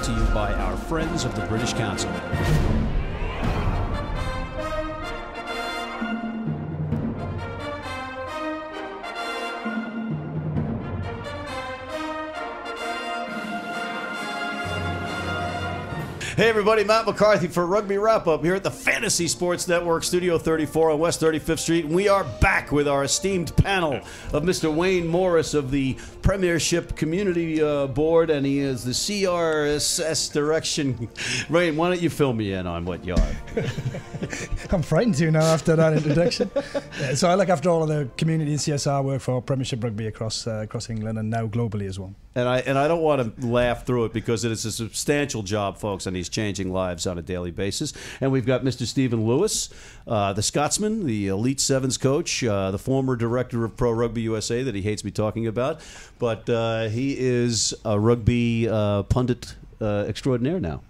to you by our friends of the British Council. Hey everybody, Matt McCarthy for Rugby Wrap-Up here at the Fantasy Sports Network, Studio 34 on West 35th Street. And we are back with our esteemed panel of Mr. Wayne Morris of the Premiership Community Board, and he is the CRSS Direction. Wayne, why don't you fill me in on what you are? I'm frightened to now after that introduction. So I look after all of the community and CSR work for Premiership Rugby across England and now globally as well. And I don't want to laugh through it because it is a substantial job, folks, and he's changing lives on a daily basis. And we've got Mr. Stephen Lewis, the Scotsman, the Elite Sevens coach, the former director of Pro Rugby USA that he hates me talking about. But he is a rugby pundit extraordinaire now.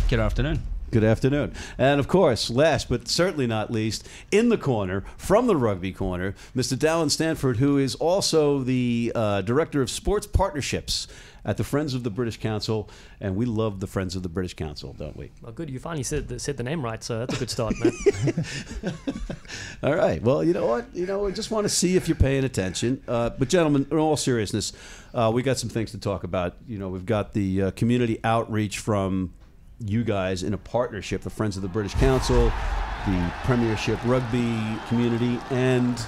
Good afternoon. Good afternoon. And, of course, last but certainly not least, in the corner, from the Rugby Corner, Mr. Dallin Stanford, who is also the Director of Sports Partnerships at the Friends of the British Council. And we love the Friends of the British Council, don't we? Well, good. You finally said the name right, so that's a good start, man. All right. Well, you know what? We just want to see if you're paying attention. But, gentlemen, in all seriousness, we got some things to talk about. We've got the community outreach from you guys in a partnership, the Friends of the British Council, the Premiership Rugby community, and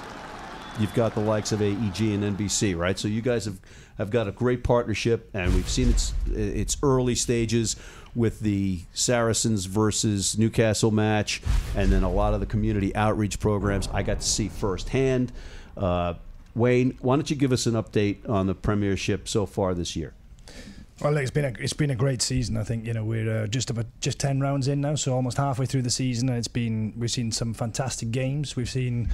you've got the likes of AEG and NBC, right? So you guys have got a great partnership, and we've seen its early stages with the Saracens versus Newcastle match, and then a lot of the community outreach programs I got to see firsthand. Wayne, why don't you give us an update on the Premiership so far this year? Well, it's been a great season. I think we're just 10 rounds in now, so almost halfway through the season. We've seen some fantastic games. We've seen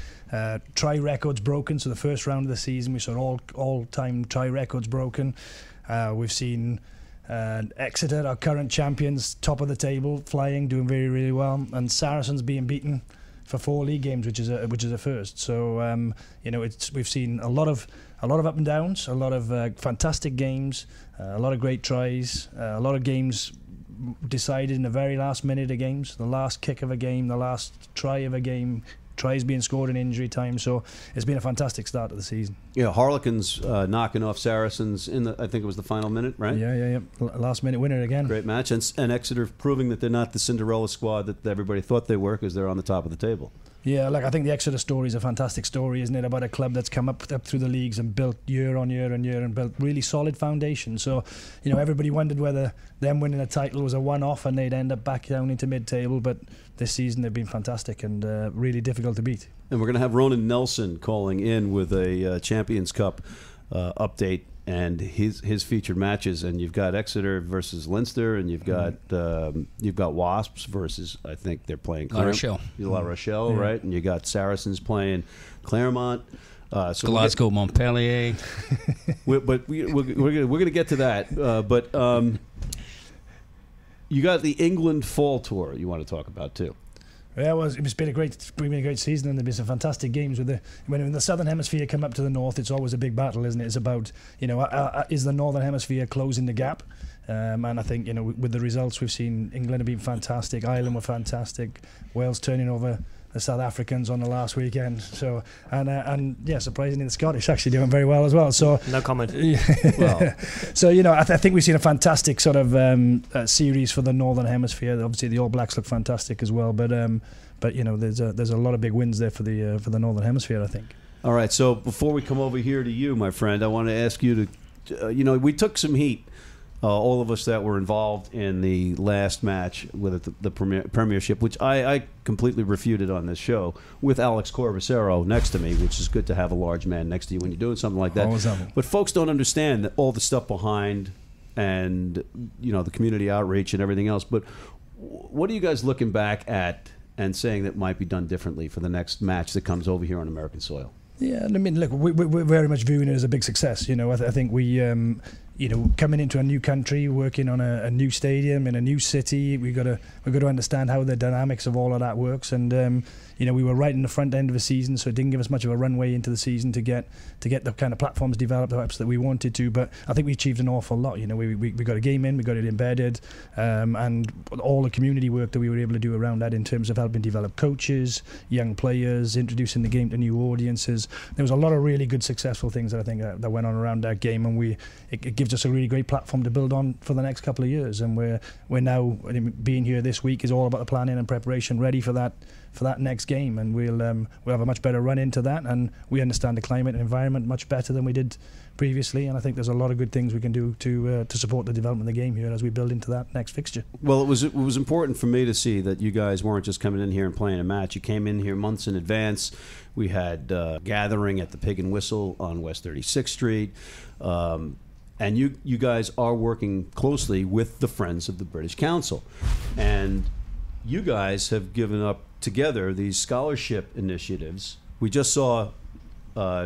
try records broken. So the first round of the season, we saw all-time try records broken. We've seen Exeter, our current champions, top of the table, flying, doing very, really well, and Saracens being beaten for 4 league games, which is a first. So we've seen a lot of up and downs, a lot of fantastic games, a lot of great tries, a lot of games decided in the very last minute of games, the last kick of a game, the last try of a game, tries being scored in injury time. So it's been a fantastic start to the season. Yeah, Harlequins knocking off Saracens in I think it was the final minute, right? Yeah. Last minute winner again. Great match, and Exeter proving that they're not the Cinderella squad that everybody thought they were because they're on the top of the table. Yeah, I think the Exeter story is a fantastic story, isn't it? About a club that's come up through the leagues and built year on year and year and built really solid foundation. So, everybody wondered whether them winning a title was a one-off and they'd end up back down into mid-table. But this season they've been fantastic and really difficult to beat. And we're going to have Ronan Nelson calling in with a Champions Cup update and his featured matches, and you've got Exeter versus Leinster, and you've got Wasps versus, I think they're playing La Rochelle, right? And you got Saracens playing Clermont, so Glasgow, Montpellier. We're going to get to that, but you got the England Fall Tour you want to talk about too. Yeah, it's been a great season, and there've been some fantastic games. When the Southern Hemisphere come up to the North, it's always a big battle, isn't it? It's about is the Northern Hemisphere closing the gap? And I think with the results we've seen, England have been fantastic, Ireland were fantastic, Wales turning over the South Africans on the last weekend. So and surprisingly the Scottish actually doing very well as well. So no comment. Well, so I think we've seen a fantastic sort of series for the Northern Hemisphere. Obviously the All Blacks look fantastic as well, but there's a lot of big wins there for the Northern Hemisphere, I think. All right. So before we come over here to you, my friend, I want to ask you to, we took some heat. All of us that were involved in the last match with the Premiership, which I completely refuted on this show, with Alex Corbacero next to me, which is good to have a large man next to you when you're doing something like that. But folks don't understand that all the stuff behind and, the community outreach and everything else. But what are you guys looking back at and saying that might be done differently for the next match that comes over here on American soil? Yeah, I mean, look, we're very much viewing it as a big success. I think we you know, coming into a new country, working on a new stadium in a new city, we've got to understand how the dynamics of all of that works. And you know, we were right in the front end of the season, so it didn't give us much of a runway into the season to get the kind of platforms developed perhaps that we wanted to. But I think we achieved an awful lot. You know, we got a game in, we got it embedded, and all the community work that we were able to do around that in terms of helping develop coaches, young players, introducing the game to new audiences. There was a lot of really good, successful things that I think that went on around that game, and it gives us a really great platform to build on for the next couple of years. And we're now, being here this week is all about the planning and preparation, ready for that next game, and we'll have a much better run into that, and we understand the climate and environment much better than we did previously, and I think there's a lot of good things we can do to support the development of the game here as we build into that next fixture. Well, it was important for me to see that you guys weren't just coming in here and playing a match. You came in here months in advance. We had a gathering at the Pig and Whistle on West 36th Street, and you guys are working closely with the Friends of the British Council, and you guys have given up together these scholarship initiatives. We just saw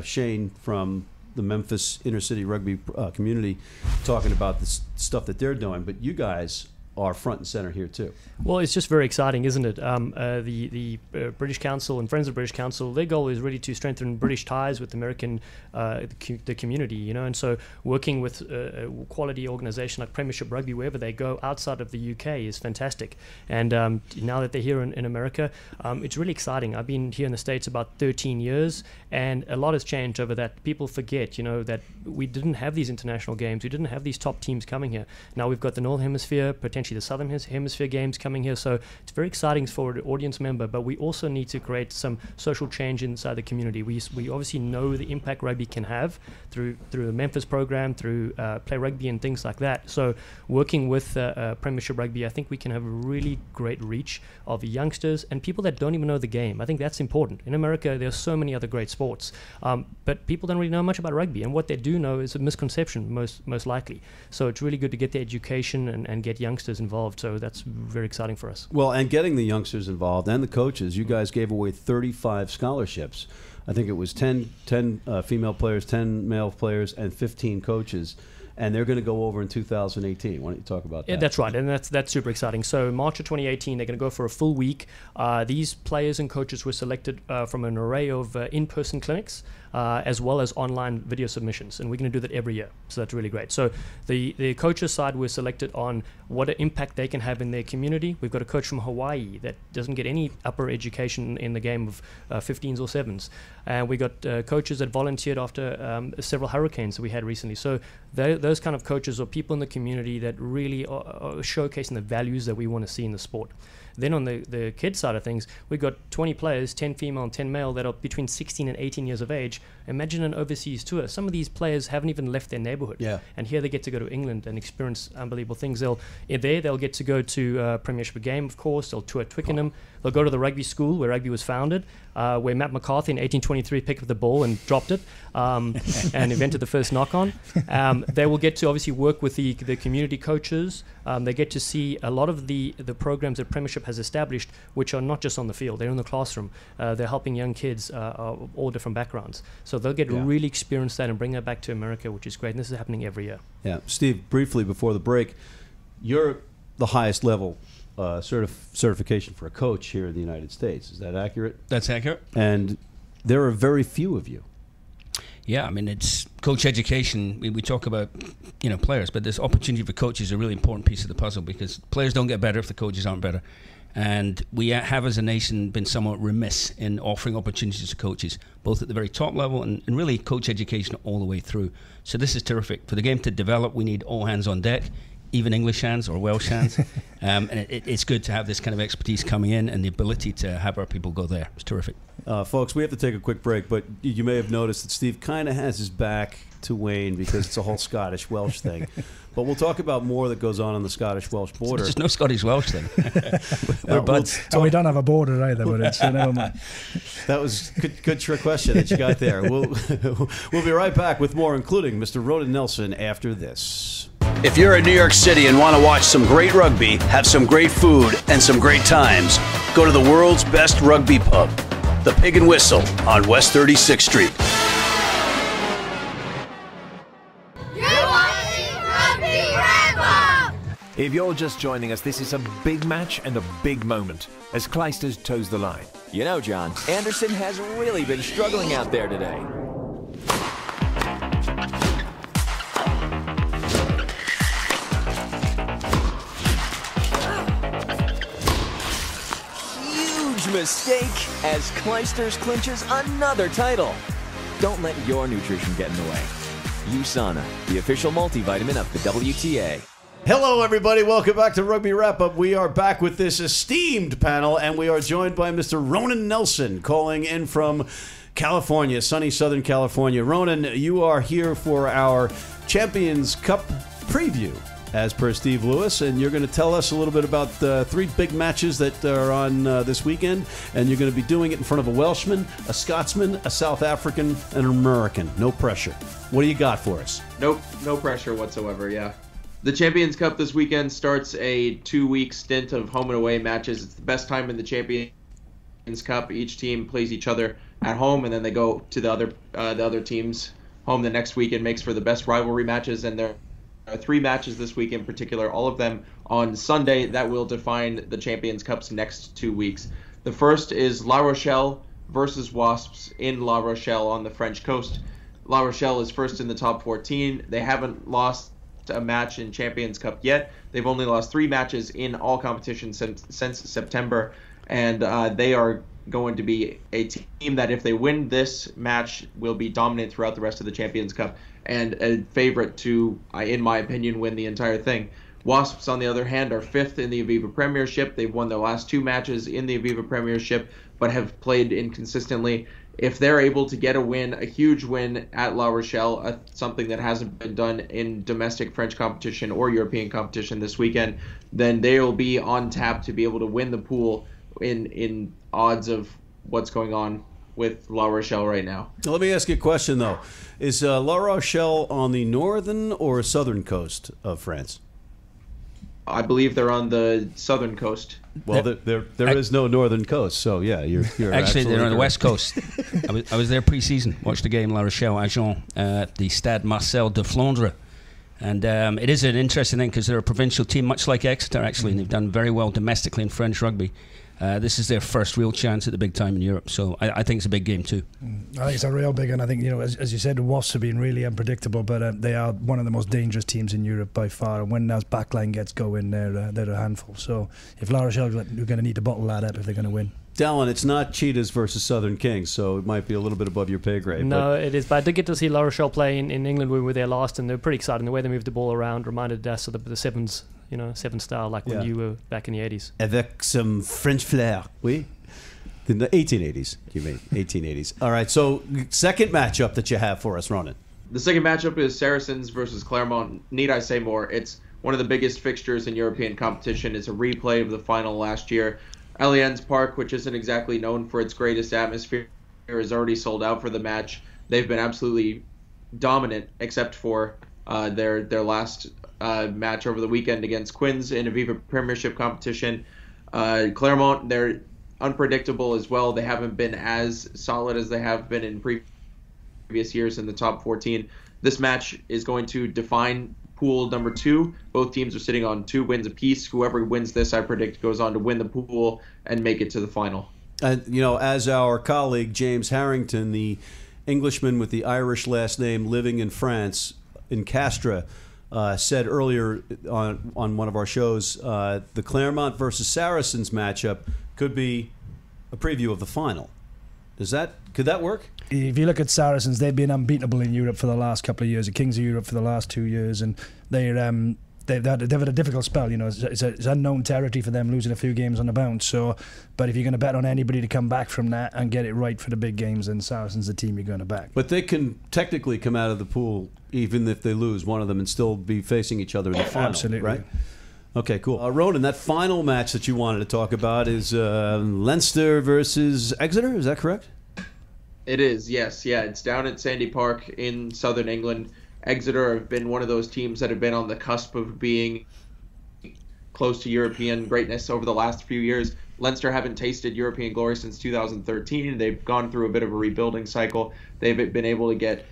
Shane from the Memphis Inner City Rugby community talking about the stuff that they're doing, but you guys are front and center here too. Well, it's just very exciting, isn't it? The British Council and Friends of British Council, their goal is really to strengthen British ties with American the community, you know, and so working with a quality organisation like Premiership Rugby wherever they go outside of the UK is fantastic. And now that they're here in America, it's really exciting. I've been here in the States about 13 years, and a lot has changed over that. People forget, you know, that we didn't have these international games. We didn't have these top teams coming here. Now we've got the Northern Hemisphere, potentially the Southern Hemisphere games coming here, so it's very exciting for an audience member, but we also need to create some social change inside the community. We obviously know the impact rugby can have through the Memphis program, through Play Rugby and things like that. So working with Premiership Rugby, I think we can have a really great reach of youngsters and people that don't even know the game. I think that's important. In America, there are so many other great sports, but people don't really know much about rugby, and what they do know is a misconception, most likely. So it's really good to get the education and get youngsters involved, so that's very exciting for us. Well, and getting the youngsters involved and the coaches, you guys gave away 35 scholarships. I think it was 10 female players, 10 male players, and 15 coaches. And they're going to go over in 2018. Why don't you talk about that? Yeah, that's right, and that's super exciting. So March of 2018, they're going to go for a full week. These players and coaches were selected from an array of in-person clinics, as well as online video submissions, and we're going to do that every year. So that's really great. So the coaches side were selected on what impact they can have in their community. We've got a coach from Hawaii that doesn't get any upper education in the game of 15s or 7s. And we got coaches that volunteered after several hurricanes that we had recently. So those kind of coaches are people in the community that really are showcasing the values that we want to see in the sport. Then on the kids side of things, we've got 20 players, 10 female and 10 male, that are between 16 and 18 years of age. Imagine an overseas tour. Some of these players haven't even left their neighborhood. Yeah. And here they get to go to England and experience unbelievable things. They'll get to go to Premiership game, of course. They'll tour Twickenham. They'll go to the rugby school where rugby was founded, where Matt McCarthy in 1823 picked up the ball and dropped it and invented the first knock-on. They will get to obviously work with the community coaches. They get to see a lot of the programs that Premiership has established, which are not just on the field. They're in the classroom. They're helping young kids of all different backgrounds. So they'll get to really experience that and bring that back to America, which is great. And this is happening every year. Yeah. Steve, briefly before the break, you're the highest level certification for a coach here in the United States. Is that accurate? That's accurate. And there are very few of you. Yeah, I mean, it's coach education. We talk about, you know, players, but this opportunity for coaches is a really important piece of the puzzle, because players don't get better if the coaches aren't better. And we have, as a nation, been somewhat remiss in offering opportunities to coaches, both at the very top level and really coach education all the way through. So this is terrific. For the game to develop, we need all hands on deck, even English hands or Welsh hands. And it's good to have this kind of expertise coming in and the ability to have our people go there. It's terrific. Folks, we have to take a quick break, but you may have noticed that Steve kind of has his back to Wayne because it's a whole Scottish-Welsh thing. But we'll talk about more that goes on the Scottish-Welsh border. There's no Scottish-Welsh thing. We're buds. We don't have a border either, but it's never mind. That was good trick question that you got there. We'll be right back with more, including Mr. Ronan Nelson, after this. If you're in New York City and want to watch some great rugby, have some great food, and some great times, go to the world's best rugby pub, the Pig and Whistle on West 36th Street. You're watching If you're just joining us, this is a big match and a big moment as Clijsters toes the line. You know, John, Anderson has really been struggling out there today. Huge mistake as Clijsters clinches another title. Don't let your nutrition get in the way. USANA, the official multivitamin of the WTA. Hello, everybody. Welcome back to Rugby Wrap-Up. We are back with this esteemed panel, and we are joined by Mr. Ronan Nelson, calling in from California, sunny Southern California. Ronan, you are here for our Champions Cup preview, as per Steve Lewis, and you're going to tell us a little bit about the three big matches that are on this weekend, and you're going to be doing it in front of a Welshman, a Scotsman, a South African, and an American. No pressure. What do you got for us? Nope, no pressure whatsoever, yeah. The Champions Cup this weekend starts a 2-week stint of home and away matches. It's the best time in the Champions Cup. Each team plays each other at home, and then they go to the other team's home the next week and makes for the best rivalry matches. And there are 3 matches this week in particular, all of them on Sunday, that will define the Champions Cup's next 2 weeks. The first is La Rochelle versus Wasps in La Rochelle on the French coast. La Rochelle is first in the top 14. They haven't lost a match in Champions Cup yet. They've only lost 3 matches in all competitions since September, and they are going to be a team that, if they win this match, will be dominant throughout the rest of the Champions Cup and a favorite to, in my opinion, win the entire thing. Wasps, on the other hand, are 5th in the Aviva Premiership. They've won their last 2 matches in the Aviva Premiership, but have played inconsistently. If they're able to get a win, a huge win at La Rochelle, something that hasn't been done in domestic French competition or European competition this weekend, then they will be on tap to be able to win the pool in odds of what's going on with La Rochelle right now. Let me ask you a question, though. Is La Rochelle on the northern or southern coast of France? I believe they're on the southern coast. Well, there is no northern coast, so yeah, you're actually they're on the correct. west coast. I was there pre-season, watched the game La Rochelle Agen at the Stade Marcel de Flandre, and it is an interesting thing because they're a provincial team, much like Exeter actually, and they've done very well domestically in French rugby. This is their first real chance at the big time in Europe, so I think it's a big game too. I think it's a real big one. I think, as you said, the Wasps have been really unpredictable, but they are one of the most dangerous teams in Europe by far. And when that backline gets going, they're a handful. So if La Rochelle, we're going to need to bottle that up if they're going to win. Dallin, it's not Cheetahs versus Southern Kings, so it might be a little bit above your pay grade. No, it is. But I did get to see La Rochelle play in England when we were there last, and they're pretty exciting. The way they moved the ball around reminded us of the Sevens, 7 style, like when you were back in the 80s. Avec some French flair, oui? In the 1880s, you mean, 1880s. All right, so second matchup that you have for us, Ronan. The second matchup is Saracens versus Clermont. Need I say more? It's one of the biggest fixtures in European competition. It's a replay of the final last year. Allianz Park, which isn't exactly known for its greatest atmosphere, is already sold out for the match. They've been absolutely dominant, except for their last match over the weekend against Quins in Aviva Premiership competition. Clermont, they're unpredictable as well. They haven't been as solid as they have been in previous years in the top 14. This match is going to define pool number 2. Both teams are sitting on 2 wins apiece. Whoever wins this, I predict, goes on to win the pool and make it to the final. And, as our colleague James Harrington, the Englishman with the Irish last name living in France, in Castres, said earlier on one of our shows, the Clermont versus Saracens matchup could be a preview of the final. Could that work? If you look at Saracens, they've been unbeatable in Europe for the last couple of years, the Kings of Europe for the last 2 years, and they've had a difficult spell. It's unknown territory for them, losing a few games on the bounce. So, but if you're going to bet on anybody to come back from that and get it right for the big games, then Saracens the team you're going to back. But they can technically come out of the pool even if they lose one of them and still be facing each other in the final. Absolutely. Right? Okay, cool. Ronan, that final match that you wanted to talk about is Leinster versus Exeter. Is that correct? It is, yes. Yeah, it's down at Sandy Park in southern England. Exeter have been one of those teams that have been on the cusp of being close to European greatness over the last few years. Leinster haven't tasted European glory since 2013. They've gone through a bit of a rebuilding cycle. They've been able to get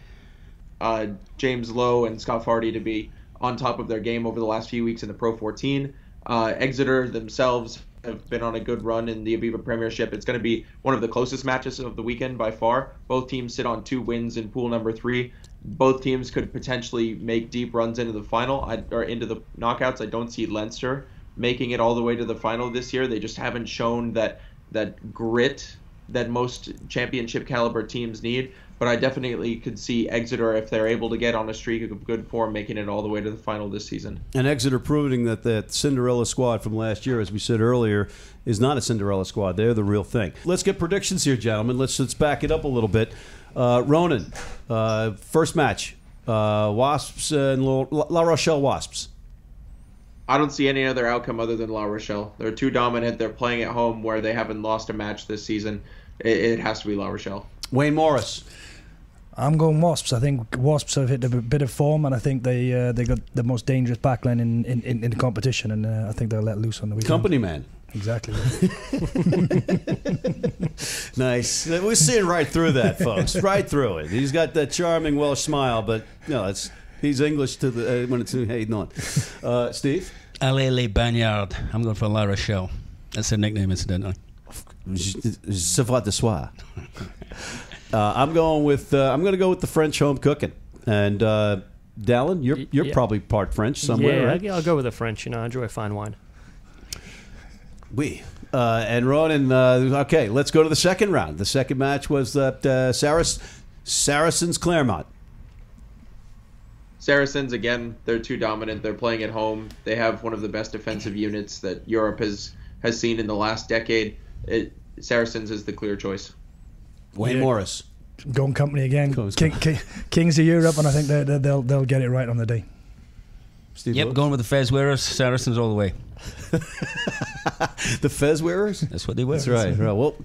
James Lowe and Scott Fardy to be on top of their game over the last few weeks in the Pro 14. Exeter themselves have been on a good run in the Aviva Premiership. It's going to be one of the closest matches of the weekend by far. Both teams sit on 2 wins in pool number 3. Both teams could potentially make deep runs into the final or into the knockouts. I don't see Leinster making it all the way to the final this year. They just haven't shown that grit that most championship caliber teams need. But I definitely could see Exeter, if they're able to get on a streak of good form, making it all the way to the final this season. And Exeter proving that Cinderella squad from last year, as we said earlier, is not a Cinderella squad. They're the real thing. Let's get predictions here, gentlemen. Let's back it up a little bit. Ronan, first match, Wasps and La Rochelle Wasps. I don't see any other outcome other than La Rochelle. They're too dominant. They're playing at home where they haven't lost a match this season. It has to be La Rochelle. Wayne Morris. I'm going Wasps. I think Wasps have hit a bit of form, and I think they got the most dangerous backline in the competition, and I think they'll let loose on the weekend. Company man. Exactly. Nice. We're seeing right through that, folks. Right through it. He's got that charming Welsh smile, but he's English to the when it's hey on. Steve. Allez les Bagnards. I'm going for La Rochelle. That's their nickname, incidentally. C'est vrai de soir. I'm going to go with the French home cooking. And Dallin, you're probably part French somewhere, right? Yeah, I'll go with the French. I enjoy fine wine. Oui. And Ronan, okay, let's go to the second round. The second match was that Saracens Clermont. Saracens, again, they're too dominant. They're playing at home. They have one of the best defensive units that Europe has seen in the last decade. Saracens is the clear choice. Wayne Morris. Going company again. Kings of Europe, and I think they'll get it right on the day. Steve Yep, Lewis? going with the fez wearers, Saracens all the way. The fez wearers? That's what they wear. That's right. Well,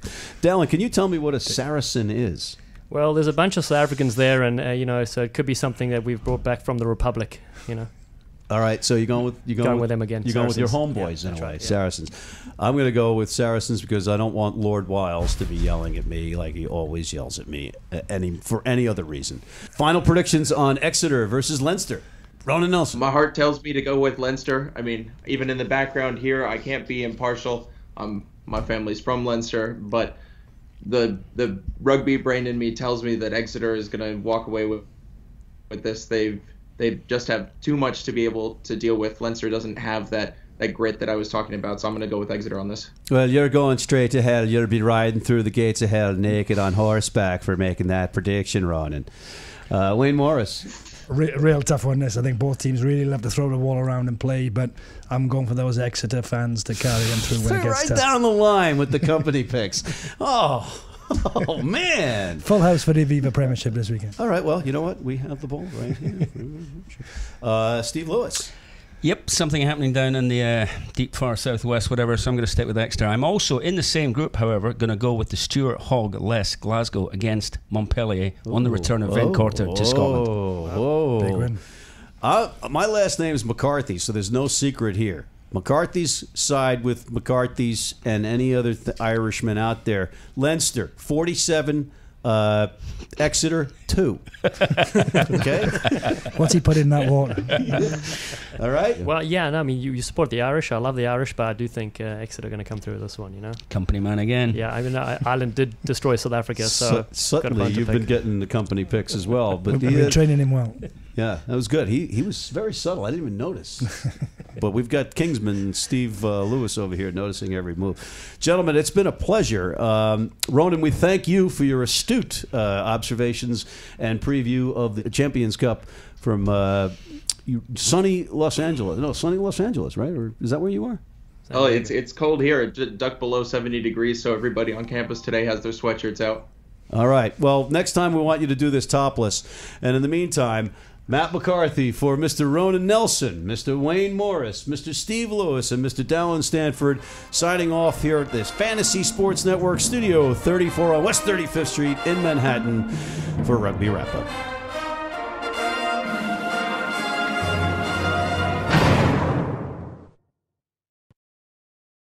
Dallin, can you tell me what a Saracen is? Well, there's a bunch of South Africans there, and so it could be something that we've brought back from the Republic. All right, so you're going with them again. You're going with your homeboys in a way, Saracens. I'm going to go with Saracens because I don't want Lord Wiles to be yelling at me like he always yells at me for any other reason. Final predictions on Exeter versus Leinster. Ronan Nelson. My heart tells me to go with Leinster. I mean, even in the background here, I can't be impartial. My family's from Leinster, but the rugby brain in me tells me that Exeter is going to walk away with this. They just have too much to be able to deal with. Leinster doesn't have that grit that I was talking about, so I'm going to go with Exeter on this. Well, you're going straight to hell. You'll be riding through the gates of hell naked on horseback for making that prediction, Ronan. Wayne Morris. Real tough one, this. I think both teams really love to throw the ball around and play, but I'm going for those Exeter fans to carry them through when it gets right tough. Down the line with the company picks. Oh, man. Full house for the Aviva Premiership this weekend. All right, well, you know what? We have the ball right here. Steve Lewis. Yep, something happening down in the deep far southwest, whatever, so I'm going to stick with Exeter. I'm also, in the same group, however, going to go with the Stuart Hogg-less Glasgow against Montpellier on the return of Van Korter to Scotland. Big win. My last name is McCarthy, so there's no secret here. McCarthy's side with McCarthy's and any other Irishman out there. Leinster, 47. Exeter, 2. Okay? What's he put in that water? All right? Well, yeah, no, I mean, you support the Irish. I love the Irish, but I do think Exeter are going to come through this one, Company man again. Yeah, I mean, Ireland did destroy South Africa, so... Suddenly, you've been getting the company picks as well. But We've been training him well. Yeah, that was good. He was very subtle. I didn't even notice. But we've got Kingsman Steve Lewis over here noticing every move. Gentlemen, it's been a pleasure. Ronan, we thank you for your astute observations and preview of the Champions Cup from sunny Los Angeles. No, sunny Los Angeles, right? Or is that where you are? Oh, it's cold here. It ducked below 70 degrees, so everybody on campus today has their sweatshirts out. All right. Well, next time we want you to do this topless. And in the meantime, Matt McCarthy for Mr. Ronan Nelson, Mr. Wayne Morris, Mr. Steve Lewis, and Mr. Dallin Stanford signing off here at this Fantasy Sports Network Studio 34 on West 35th Street in Manhattan for Rugby Wrap-Up.